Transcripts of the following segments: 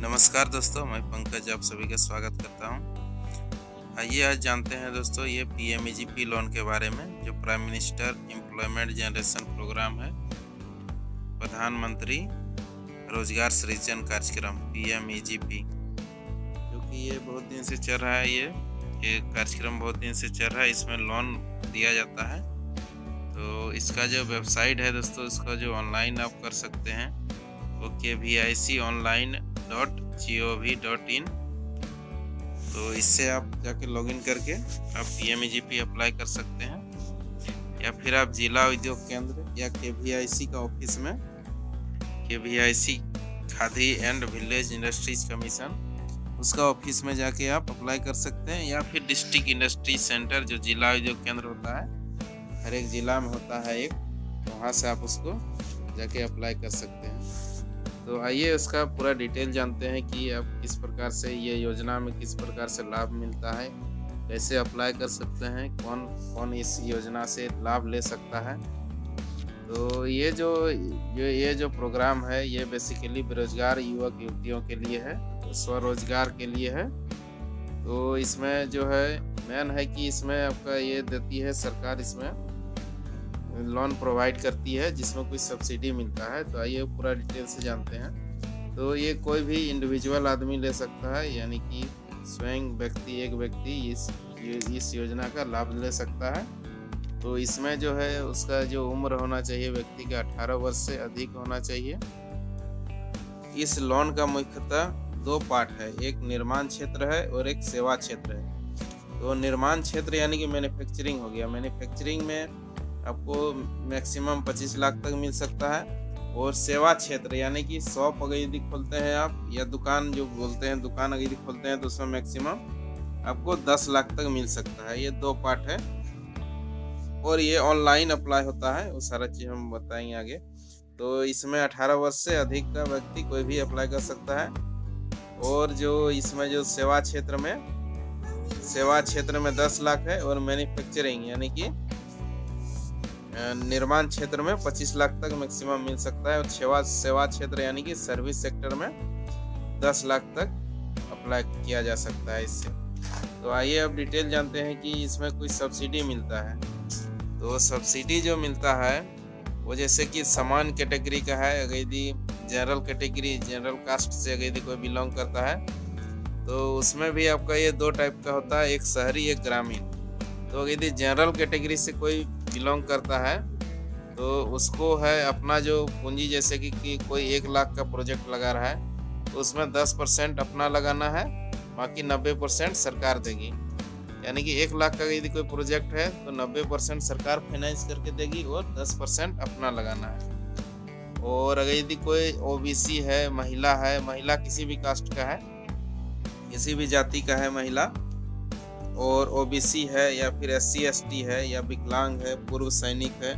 नमस्कार दोस्तों, मैं पंकज आप सभी का स्वागत करता हूं। आइए आज जानते हैं दोस्तों ये पीएमईजीपी लोन के बारे में, जो prime minister employment generation program है, प्रधानमंत्री रोजगार सृजन कार्यक्रम पीएमईजीपी, जो कि ये बहुत दिन से चल रहा है। ये कार्यक्रम बहुत दिन से चल रहा है। इसमें लोन दिया जाता है। तो इसका जो वेबसाइट है दोस्तों, इसका जो ऑनलाइन आप कर सकते हैं वो kviconline.gov.in। तो इससे आप जाके लॉगिन करके आप पीएमईजीपी अप्लाई कर सकते हैं, या फिर आप जिला उद्योग केंद्र या केवीआईसी का ऑफिस में, KVIC khadi and village industries commission, उसका ऑफिस में जाके आप अप्लाई कर सकते हैं, या फिर डिस्ट्रिक्ट इंडस्ट्री सेंटर जो जिला उद्योग केंद्र होता है, हर एक जिला में होता है एक, वहाँ से आप उसको जाके अप्लाई कर सकते हैं। तो आइए उसका पूरा डिटेल जानते हैं कि आप किस प्रकार से ये योजना में किस प्रकार से लाभ मिलता है, कैसे अप्लाई कर सकते हैं, कौन कौन इस योजना से लाभ ले सकता है। तो ये जो प्रोग्राम है ये बेसिकली बेरोजगार युवक युवतियों के लिए है, तो स्वरोजगार के लिए है। तो इसमें जो है मेन है कि इसमें आपका ये देती है सरकार, इसमें लोन प्रोवाइड करती है जिसमें कुछ सब्सिडी मिलता है। तो आइए पूरा डिटेल से जानते हैं। तो ये कोई भी इंडिविजुअल आदमी ले सकता है, यानी कि स्वयं व्यक्ति, एक व्यक्ति इस योजना का लाभ ले सकता है। तो इसमें जो है उसका जो उम्र होना चाहिए व्यक्ति का 18 वर्ष से अधिक होना चाहिए। इस लोन का मुख्यतः दो पार्ट है, एक निर्माण क्षेत्र है और एक सेवा क्षेत्र है। तो निर्माण क्षेत्र यानी कि मैन्युफैक्चरिंग हो गया। मैन्युफैक्चरिंग में आपको मैक्सिमम 25 लाख तक मिल सकता है। और सेवा क्षेत्र यानी कि शॉप अगर यदि खोलते हैं आप, या दुकान जो बोलते हैं, दुकान अगर यदि खोलते हैं तो उसमें मैक्सिमम आपको 10 लाख तक मिल सकता है। ये दो पार्ट है और ये ऑनलाइन अप्लाई होता है, वो सारा चीज़ हम बताएंगे आगे। तो इसमें 18 वर्ष से अधिक का व्यक्ति कोई भी अप्लाई कर सकता है। और जो इसमें जो सेवा क्षेत्र में 10 लाख है, और मैन्युफैक्चरिंग यानी कि निर्माण क्षेत्र में 25 लाख तक मैक्सिमम मिल सकता है। और सेवा क्षेत्र यानी कि सर्विस सेक्टर में 10 लाख तक अप्लाई किया जा सकता है इससे। तो आइए अब डिटेल जानते हैं कि इसमें कुछ सब्सिडी मिलता है। तो सब्सिडी जो मिलता है वो जैसे कि समान कैटेगरी का है। अगर यदि जनरल कैटेगरी, जनरल कास्ट से अगर यदि कोई बिलोंग करता है तो उसमें भी आपका ये दो टाइप का होता है, एक शहरी एक ग्रामीण। तो यदि जनरल कैटेगरी से कोई बिलोंग करता है तो उसको है अपना जो पूंजी, जैसे कि कोई 1 लाख का प्रोजेक्ट लगा रहा है तो उसमें 10% अपना लगाना है, बाकी 90% सरकार देगी। यानी कि 1 लाख का यदि कोई प्रोजेक्ट है तो 90% सरकार फाइनेंस करके देगी और 10% अपना लगाना है। और अगर यदि कोई ओबीसी है, महिला किसी भी कास्ट का है, किसी भी जाति का है महिला, और ओबीसी है या फिर SC ST है या विकलांग है, पूर्व सैनिक है,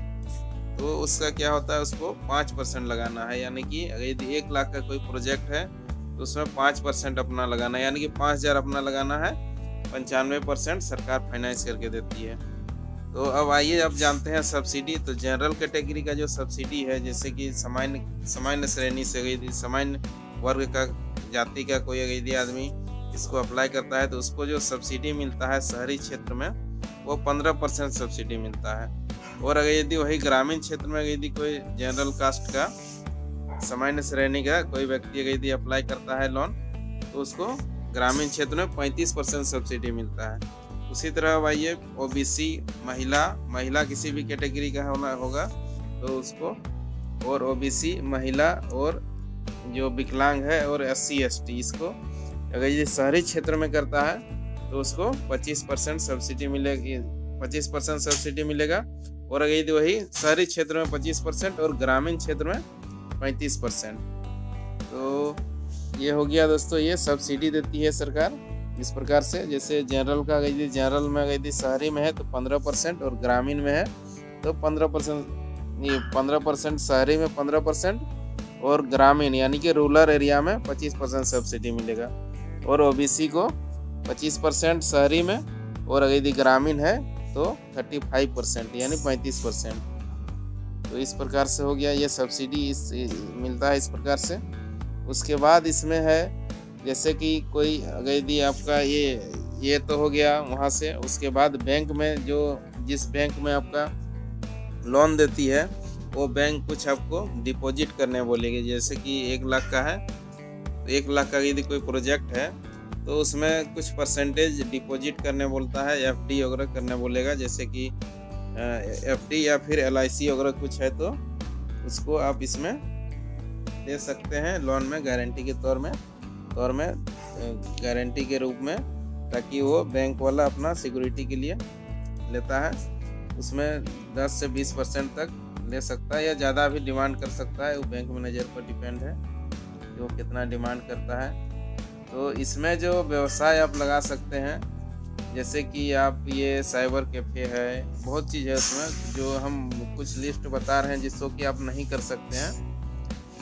तो उसका क्या होता है, उसको 5% लगाना है। यानी कि अगर यदि 1 लाख का कोई प्रोजेक्ट है तो उसमें 5% अपना लगाना है, यानी कि 5,000 अपना लगाना है, 95% सरकार फाइनेंस करके देती है। तो अब आइए अब जानते हैं सब्सिडी। तो जनरल कैटेगरी का जो सब्सिडी है, जैसे कि सामान्य श्रेणी से यदि सामान्य वर्ग का जाति का कोई यदि आदमी इसको अप्लाई करता है तो उसको जो सब्सिडी मिलता है शहरी क्षेत्र में वो 15% सब्सिडी मिलता है। और अगर यदि वही ग्रामीण क्षेत्र में यदि कोई जनरल कास्ट का, सामान्य श्रेणी का कोई व्यक्ति अगर यदि अप्लाई करता है लोन तो उसको ग्रामीण क्षेत्र में 35% सब्सिडी मिलता है। उसी तरह आइए ओबीसी, महिला किसी भी कैटेगरी का होगा तो उसको, और ओबीसी, महिला और जो विकलांग है और SC ST, इसको अगर ये शहरी क्षेत्र में करता है तो उसको 25% सब्सिडी मिलेगी, 25% सब्सिडी मिलेगा। और अगर यदि वही शहरी क्षेत्र में 25% और ग्रामीण क्षेत्र में 35%। तो ये हो गया दोस्तों, ये सब्सिडी देती है सरकार इस प्रकार से। जैसे जनरल का यदि जनरल में यदि शहरी में है तो 15% और ग्रामीण में है तो 15% शहरी में 15% और ग्रामीण यानी कि रूरल एरिया में 25% सब्सिडी मिलेगा। और ओबीसी को 25% शहरी में, और अगर यदि ग्रामीण है तो 35% यानी 35%। तो इस प्रकार से हो गया, ये सब्सिडी मिलता है इस प्रकार से। उसके बाद इसमें है जैसे कि कोई अगर यदि आपका ये तो हो गया वहाँ से, उसके बाद बैंक में जो जिस बैंक में आपका लोन देती है वो बैंक कुछ आपको डिपॉजिट करने बोलेगी। जैसे कि 1 लाख का है तो 1 लाख का यदि कोई प्रोजेक्ट है तो उसमें कुछ परसेंटेज डिपॉजिट करने बोलता है, एफडी वगैरह करने बोलेगा। जैसे कि एफडी या फिर एलआईसी वगैरह कुछ है तो उसको आप इसमें दे सकते हैं लोन में, गारंटी के तौर में गारंटी के रूप में, ताकि वो बैंक वाला अपना सिक्योरिटी के लिए लेता है। उसमें 10 से 20% तक ले सकता है या ज़्यादा भी डिमांड कर सकता है, वो बैंक मैनेजर पर डिपेंड है जो कितना डिमांड करता है। तो इसमें जो व्यवसाय आप लगा सकते हैं, जैसे कि आप ये साइबर कैफ़े है, बहुत चीज़ है उसमें, जो हम कुछ लिस्ट बता रहे हैं जिसको कि आप नहीं कर सकते हैं।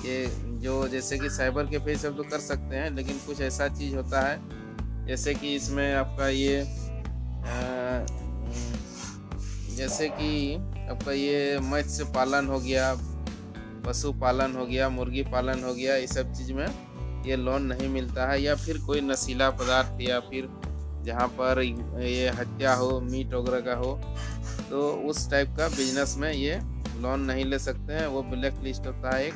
ये जो जैसे कि साइबर कैफ़े सब तो कर सकते हैं, लेकिन कुछ ऐसा चीज़ होता है जैसे कि इसमें आपका ये जैसे कि आपका ये मत्स्य पालन हो गया, पशुपालन हो गया, मुर्गी पालन हो गया, इस सब चीज़ में ये लोन नहीं मिलता है। या फिर कोई नशीला पदार्थ या फिर जहाँ पर ये हत्या हो, मीट वगैरह का हो, तो उस टाइप का बिजनेस में ये लोन नहीं ले सकते हैं, वो ब्लैक लिस्ट होता है एक।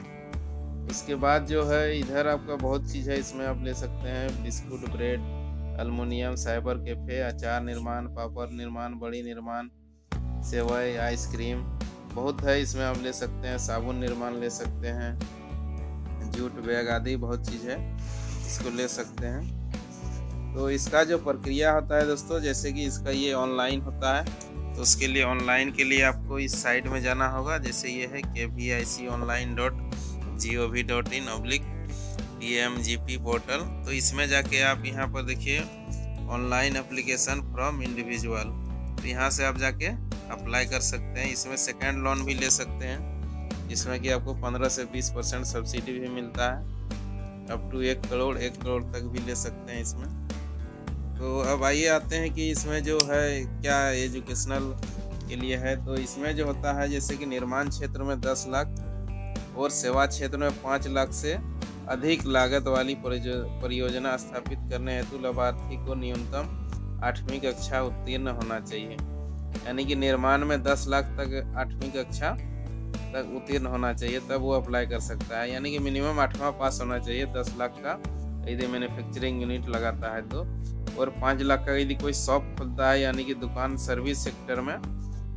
इसके बाद जो है इधर आपका बहुत चीज़ है, इसमें आप ले सकते हैं biscuit, bread, aluminium, cyber cafe, अचार निर्माण, पापड़ निर्माण, बड़ी निर्माण, सेवई, आइसक्रीम, बहुत है इसमें आप ले सकते हैं। साबुन निर्माण ले सकते हैं, जूट बैग आदि बहुत चीज़ है, इसको ले सकते हैं। तो इसका जो प्रक्रिया होता है दोस्तों, जैसे कि इसका ये ऑनलाइन होता है, तो उसके लिए ऑनलाइन के लिए आपको इस साइट में जाना होगा। जैसे ये है kviconline.gov.in/PMGP पोर्टल। तो इसमें जाके आप यहाँ पर देखिए ऑनलाइन एप्लीकेशन फ्रॉम इंडिविजुअल, तो यहाँ से आप जाके अप्लाई कर सकते हैं। इसमें सेकंड लोन भी ले सकते हैं, जिसमें कि आपको 15 से 20% सब्सिडी भी मिलता है, अप टू 1 करोड़ तक भी ले सकते हैं इसमें। तो अब आइए आते हैं कि इसमें जो है क्या एजुकेशनल के लिए है। तो इसमें जो होता है, जैसे कि निर्माण क्षेत्र में 10 लाख और सेवा क्षेत्र में 5 लाख से अधिक लागत वाली परियोजना स्थापित करने हेतु लाभार्थी को न्यूनतम 8वीं कक्षा उत्तीर्ण होना चाहिए। यानी कि निर्माण में 10 लाख तक 8वीं कक्षा तक उत्तीर्ण होना चाहिए, तब वो अप्लाई कर सकता है। यानी कि मिनिमम 8वां पास होना चाहिए 10 लाख का यदि मैन्युफैक्चरिंग यूनिट लगाता है तो। और 5 लाख का यदि कोई शॉप खुलता है, यानी कि दुकान सर्विस सेक्टर में,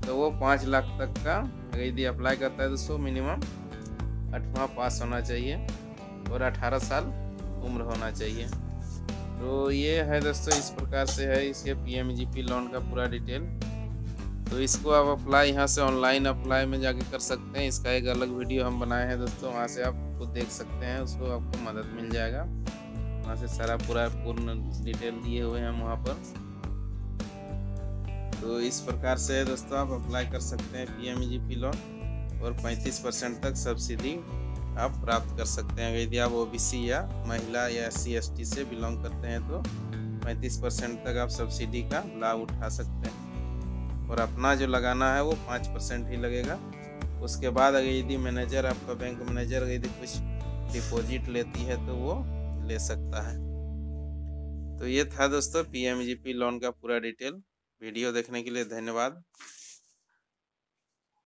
तो वो 5 लाख तक का यदि अप्लाई करता है तो उसको मिनिमम 8वां पास होना चाहिए और 18 साल उम्र होना चाहिए। तो ये है दोस्तों, इस प्रकार से है इसके PMGP लोन का पूरा डिटेल। तो इसको आप अप्लाई यहाँ से ऑनलाइन अप्लाई में जाके कर सकते हैं। इसका एक अलग वीडियो हम बनाए हैं दोस्तों, वहाँ से आप खुद देख सकते हैं, उसको आपको मदद मिल जाएगा। वहाँ से सारा पूर्ण डिटेल दिए हुए हैं वहाँ पर। तो इस प्रकार से दोस्तों आप अप्लाई कर सकते हैं PMGP लोन, और 35% तक सब्सिडी आप प्राप्त कर सकते हैं। यदि आप OBC या महिला या SC/ST से बिलोंग करते हैं तो 35% तक आप सब्सिडी का लाभ उठा सकते हैं। और अपना जो लगाना है वो 5% ही लगेगा। उसके बाद अगर यदि मैनेजर, आपका बैंक मैनेजर यदि कुछ डिपॉजिट लेती है तो वो ले सकता है। तो ये था दोस्तों PMGP लोन का पूरा डिटेल। वीडियो देखने के लिए धन्यवाद।